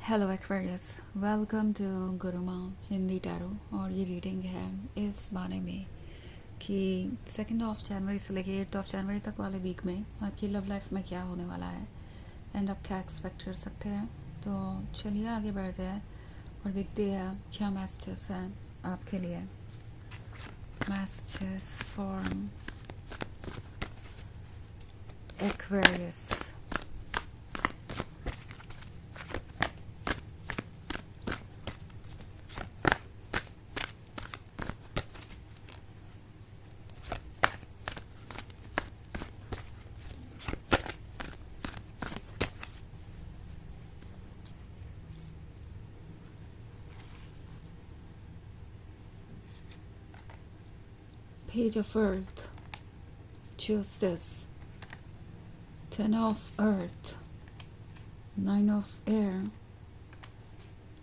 Hello Aquarius, welcome to Guruma Hindi tarot. और ये reading है इस बारे में कि 2 जनवरी से लेके 8 जनवरी तक वाले वीक में आपकी लव लाइफ में क्या होने वाला है एंड आप क्या एक्सपेक्ट कर सकते हैं। तो चलिए आगे बढ़ते हैं और देखते हैं क्या मैसेजेस हैं आपके लिए। Messages for Aquarius. Page of Earth, Justice, 10 of Earth, 9 of Air,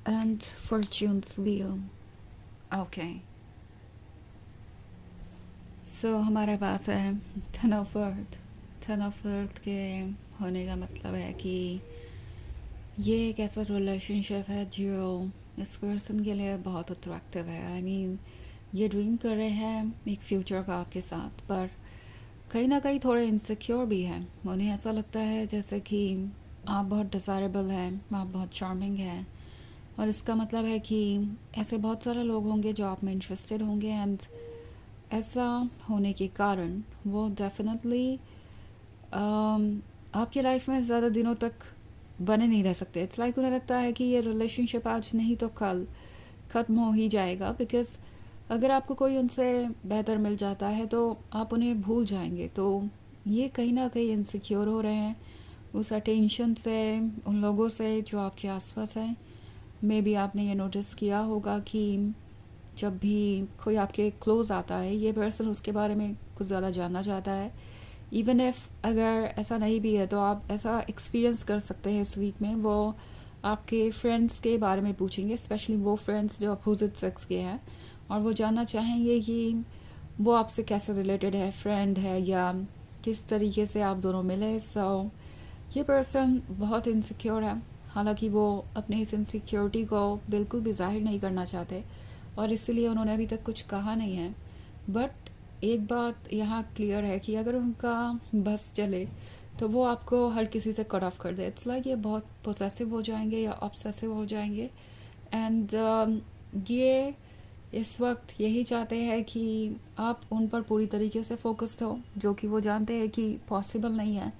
and Fortune's Wheel. Okay. So हमारे पास है 10 of Earth। 10 of Earth के होने का मतलब है कि ये एक ऐसा रिलेशनशिप है जो इस पर्सन के लिए बहुत अट्रैक्टिव है। आई मीन ये ड्रीम कर रहे हैं एक फ्यूचर का आपके साथ, पर कहीं ना कहीं थोड़े इनसिक्योर भी हैं। उन्हें ऐसा लगता है जैसे कि आप बहुत डिज़ायरेबल हैं, आप बहुत चार्मिंग हैं, और इसका मतलब है कि ऐसे बहुत सारे लोग होंगे जो आप में इंटरेस्टेड होंगे। एंड ऐसा होने के कारण वो डेफिनेटली आपकी लाइफ में ज़्यादा दिनों तक बने नहीं रह सकते। इट्स लाइक उन्हें लगता है कि ये रिलेशनशिप आज नहीं तो कल ख़त्म हो ही जाएगा, बिकॉज़ अगर आपको कोई उनसे बेहतर मिल जाता है तो आप उन्हें भूल जाएंगे। तो ये कहीं ना कहीं इनसिक्योर हो रहे हैं उस अटेंशन से, उन लोगों से जो आपके आसपास हैं। मे बी आपने ये नोटिस किया होगा कि जब भी कोई आपके क्लोज आता है ये पर्सन उसके बारे में कुछ ज़्यादा जानना चाहता है। इवन इफ़ अगर ऐसा नहीं भी है तो आप ऐसा एक्सपीरियंस कर सकते हैं इस वीक में। वो आपके फ्रेंड्स के बारे में पूछेंगे, स्पेशली वो फ्रेंड्स जो अपोजिट सेक्स के हैं, और वो जानना चाहेंगे कि वो आपसे कैसे रिलेटेड है, फ्रेंड है या किस तरीके से आप दोनों मिले। सो ये पर्सन बहुत इनसिक्योर है, हालांकि वो अपने इस इनसिक्योरिटी को बिल्कुल भी जाहिर नहीं करना चाहते और इसीलिए उन्होंने अभी तक कुछ कहा नहीं है। बट एक बात यहाँ क्लियर है कि अगर उनका बस चले तो वो आपको हर किसी से कट ऑफ कर दे। इट्स लाइक ये बहुत पोसेसिव हो जाएंगे या ऑब्सेसिव हो जाएंगे। एंड ये इस वक्त यही चाहते हैं कि आप उन पर पूरी तरीके से फोकस्ड हो, जो कि वो जानते हैं कि पॉसिबल नहीं है।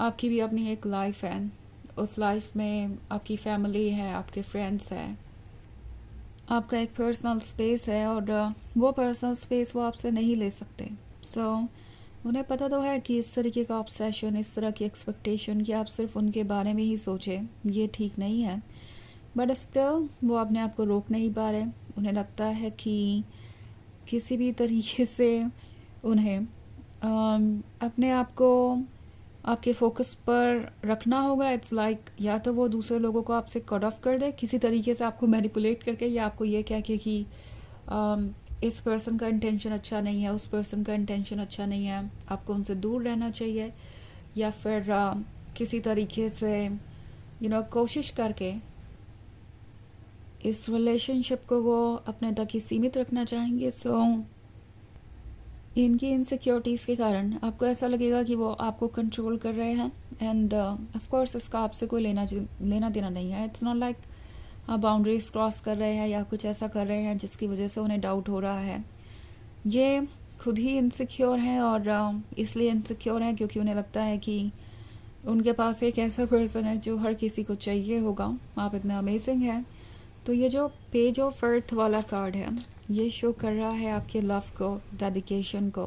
आपकी भी अपनी एक लाइफ है, उस लाइफ में आपकी फैमिली है, आपके फ्रेंड्स हैं, आपका एक पर्सनल स्पेस है, और वो पर्सनल स्पेस वो आपसे नहीं ले सकते। सो उन्हें पता तो है कि इस तरीके का ऑब्सेशन, इस तरह की एक्सपेक्टेशन कि आप सिर्फ उनके बारे में ही सोचें, ये ठीक नहीं है। बट स्टिल वो अपने आप को रोक नहीं पा रहे। उन्हें लगता है कि किसी भी तरीके से उन्हें अपने आप को आपके फोकस पर रखना होगा। इट्स लाइक या तो वो दूसरे लोगों को आपसे कट ऑफ कर दे किसी तरीके से, आपको मैनिपुलेट करके, या आपको ये कह के कि इस पर्सन का इंटेंशन अच्छा नहीं है, उस पर्सन का इंटेंशन अच्छा नहीं है, आपको उनसे दूर रहना चाहिए, या फिर किसी तरीके से कोशिश करके इस रिलेशनशिप को वो अपने तक ही सीमित रखना चाहेंगे। सो इनकी इनसिक्योरिटीज़ के कारण आपको ऐसा लगेगा कि वो आपको कंट्रोल कर रहे हैं। एंड ऑफ कोर्स इसका आपसे कोई लेना देना नहीं है। इट्स नॉट लाइक आप बाउंड्रीज क्रॉस कर रहे हैं या कुछ ऐसा कर रहे हैं जिसकी वजह से उन्हें डाउट हो रहा है। ये खुद ही इनसिक्योर हैं, और इसलिए इनसिक्योर हैं क्योंकि उन्हें लगता है कि उनके पास एक ऐसा पर्सन है जो हर किसी को चाहिए होगा। आप इतना अमेजिंग हैं। तो ये जो पेज ऑफ अर्थ वाला कार्ड है ये शो कर रहा है आपके लव को, डेडिकेशन को।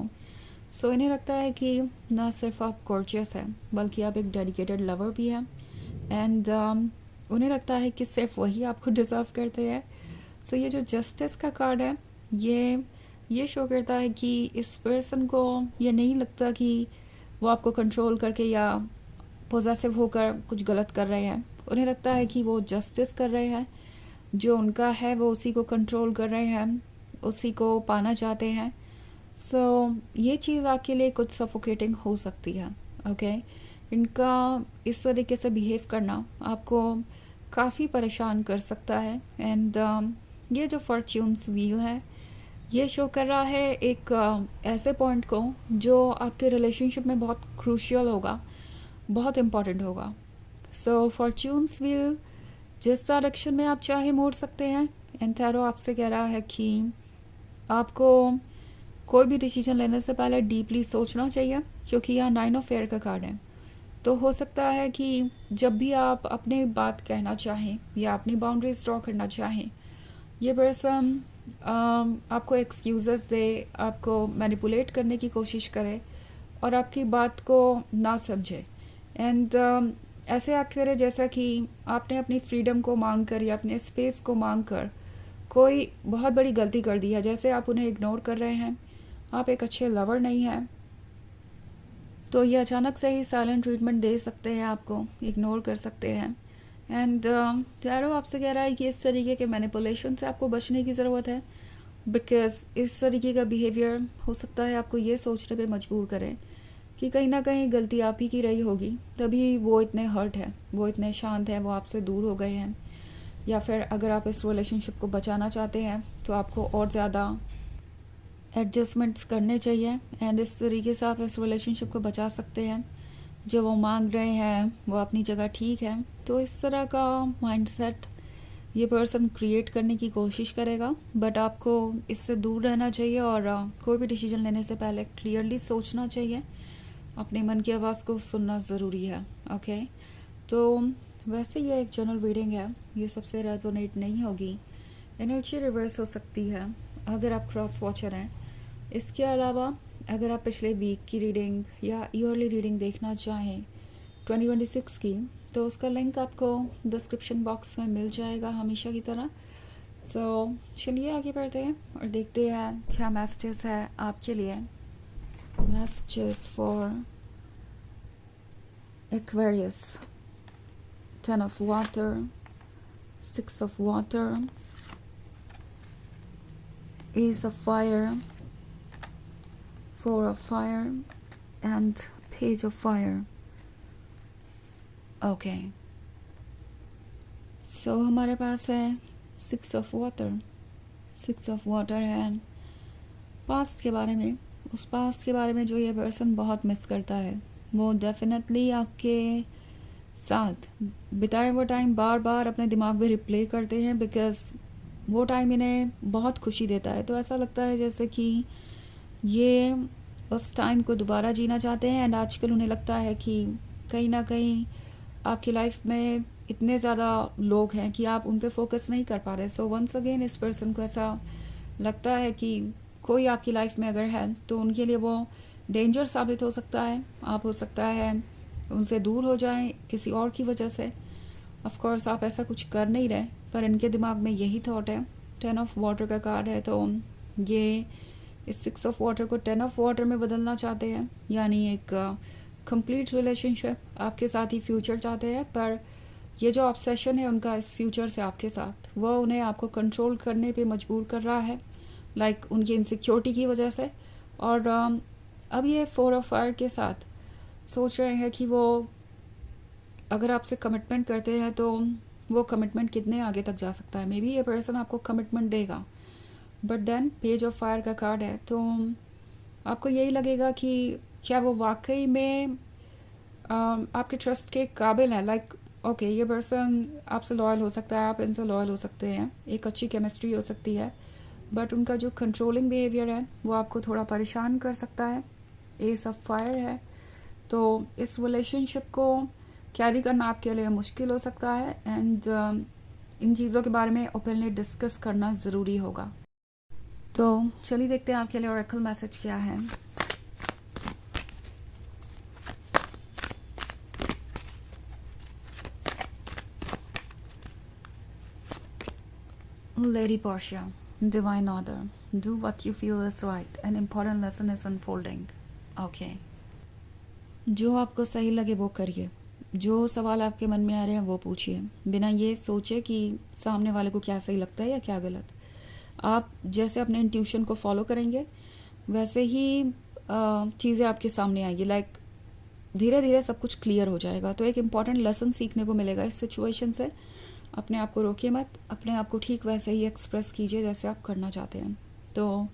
सो इन्हें लगता है कि ना सिर्फ आप गॉर्जियस हैं बल्कि आप एक डेडिकेटेड लवर भी हैं। एंड उन्हें लगता है कि सिर्फ वही आपको डिज़र्व करते हैं। सो ये जो जस्टिस का कार्ड है ये शो करता है कि इस पर्सन को ये नहीं लगता कि वो आपको कंट्रोल करके या पोजेसिव होकर कुछ गलत कर रहे हैं। उन्हें लगता है कि वो जस्टिस कर रहे हैं, जो उनका है वो उसी को कंट्रोल कर रहे हैं, उसी को पाना चाहते हैं। सो ये चीज़ आपके लिए कुछ सफोकेटिंग हो सकती है। ओके इनका इस तरीके से बिहेव करना आपको काफ़ी परेशान कर सकता है। एंड ये जो फॉर्च्यून्स व्हील है ये शो कर रहा है एक ऐसे पॉइंट को जो आपके रिलेशनशिप में बहुत क्रूशियल होगा, बहुत इम्पॉर्टेंट होगा। सो फॉर्च्यून्स व्हील जिस डायरेक्शन में आप चाहे मोड़ सकते हैं। एंड टैरो आपसे कह रहा है कि आपको कोई भी डिसीजन लेने से पहले डीपली सोचना चाहिए, क्योंकि यहाँ 9 ऑफ एयर का कार्ड है। तो हो सकता है कि जब भी आप अपनी बात कहना चाहें या अपनी बाउंड्रीज ड्रॉ करना चाहें, ये पर्सन आपको एक्सक्यूज़ेस दे, आपको मैनिपुलेट करने की कोशिश करे और आपकी बात को ना समझे। एंड ऐसे एक्ट करे जैसा कि आपने अपनी फ्रीडम को मांग कर या अपने स्पेस को मांग कर कोई बहुत बड़ी गलती कर दी है, जैसे आप उन्हें इग्नोर कर रहे हैं। आप एक अच्छे लवर नहीं हैं, तो ये अचानक से ही साइलेंट ट्रीटमेंट दे सकते हैं, आपको इग्नोर कर सकते हैं। एंड टैरो आपसे कह रहा है कि इस तरीके के मैनिपुलेशन से आपको बचने की ज़रूरत है, बिकॉज इस तरीके का बिहेवियर हो सकता है आपको ये सोचने पे मजबूर करे कि कहीं ना कहीं गलती आप ही की रही होगी, तभी वो इतने हर्ट है, वो इतने शांत हैं, वो आपसे दूर हो गए हैं। या फिर अगर आप इस रिलेशनशिप को बचाना चाहते हैं तो आपको और ज़्यादा एडजस्टमेंट्स करने चाहिए। एंड इस तरीके से आप इस रिलेशनशिप को बचा सकते हैं। जो वो मांग रहे हैं वो अपनी जगह ठीक है। तो इस तरह का माइंडसेट ये पर्सन क्रिएट करने की कोशिश करेगा, बट आपको इससे दूर रहना चाहिए और कोई भी डिसीजन लेने से पहले क्लियरली सोचना चाहिए। अपने मन की आवाज़ को सुनना ज़रूरी है। ओके, तो वैसे ये एक जनरल रीडिंग है, ये सबसे रेजोनेट नहीं होगी। एनर्जी रिवर्स हो सकती है अगर आप क्रॉस वॉचर हैं। इसके अलावा अगर आप पिछले वीक की रीडिंग या ईयरली रीडिंग देखना चाहें 2026 की, तो उसका लिंक आपको डिस्क्रिप्शन बॉक्स में मिल जाएगा हमेशा की तरह। सो चलिए आगे बढ़ते हैं और देखते हैं क्या मैसेजेस है आपके लिए। Messages for Aquarius, 10 of water, 6 of water, Ace of fire, 4 of fire and Page of fire. Okay, so हमारे पास है 6 of water. 6 of water है पास्ट के बारे में, उस पास्ट के बारे में जो ये पर्सन बहुत मिस करता है। वो डेफिनेटली आपके साथ बिताए वो टाइम बार बार अपने दिमाग में रिप्ले करते हैं, बिकॉज वो टाइम इन्हें बहुत खुशी देता है। तो ऐसा लगता है जैसे कि ये उस टाइम को दोबारा जीना चाहते हैं। एंड आजकल उन्हें लगता है कि कहीं ना कहीं आपकी लाइफ में इतने ज़्यादा लोग हैं कि आप उन पे फोकस नहीं कर पा रहे। सो वंस अगेन इस पर्सन को ऐसा लगता है कि कोई आपकी लाइफ में अगर है तो उनके लिए वो डेंजर साबित हो सकता है। आप हो सकता है उनसे दूर हो जाएं किसी और की वजह से। ऑफ कोर्स आप ऐसा कुछ कर नहीं रहे, पर इनके दिमाग में यही थॉट है। 10 ऑफ वाटर का कार्ड है, तो ये इस 6 ऑफ वाटर को 10 ऑफ वाटर में बदलना चाहते हैं, यानी एक कंप्लीट रिलेशनशिप आपके साथ ही फ्यूचर चाहते हैं। पर ये जो ऑब्सेशन है उनका इस फ्यूचर से आपके साथ, वह उन्हें आपको कंट्रोल करने पे मजबूर कर रहा है, लाइक उनकी इनसिक्योरिटी की वजह से। और अब ये 4 ऑफ फायर के साथ सोच रहे हैं कि वो अगर आपसे कमिटमेंट करते हैं तो वो कमिटमेंट कितने आगे तक जा सकता है। मे बी ये पर्सन आपको कमिटमेंट देगा, but then page of fire का कार्ड है, तो आपको यही लगेगा कि क्या वो वाकई में आपके ट्रस्ट के काबिल है। लाइक ओके, ये पर्सन आपसे लॉयल हो सकता है, आप इनसे लॉयल हो सकते हैं, एक अच्छी केमिस्ट्री हो सकती है, बट उनका जो कंट्रोलिंग बिहेवियर है वो आपको थोड़ा परेशान कर सकता है। एस ऑफ फायर है, तो इस रिलेशनशिप को कैरी करना आपके लिए मुश्किल हो सकता है। एंड इन चीज़ों के बारे में ओपनली डिस्कस करना ज़रूरी होगा। तो चलिए देखते हैं आपके लिए ऑरेकल मैसेज क्या है। Lady Portia, Divine Order, do what you feel is right. An important lesson is unfolding. Okay. जो आपको सही लगे वो करिए, जो सवाल आपके मन में आ रहे हैं वो पूछिए, बिना ये सोचे कि सामने वाले को क्या सही लगता है या क्या गलत। आप जैसे अपने इंट्यूशन को फॉलो करेंगे वैसे ही चीज़ें आपके सामने आएगी। लाइक धीरे धीरे सब कुछ क्लियर हो जाएगा। तो एक इम्पॉर्टेंट लेसन सीखने को मिलेगा इस सिचुएशन से। अपने आप को रोकिए मत, अपने आप को ठीक वैसे ही एक्सप्रेस कीजिए जैसे आप करना चाहते हैं। तो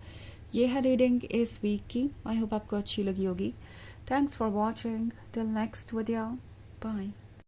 ये है रीडिंग इस वीक की। आई होप आपको अच्छी लगी होगी। Thanks for watching. Till next video, bye.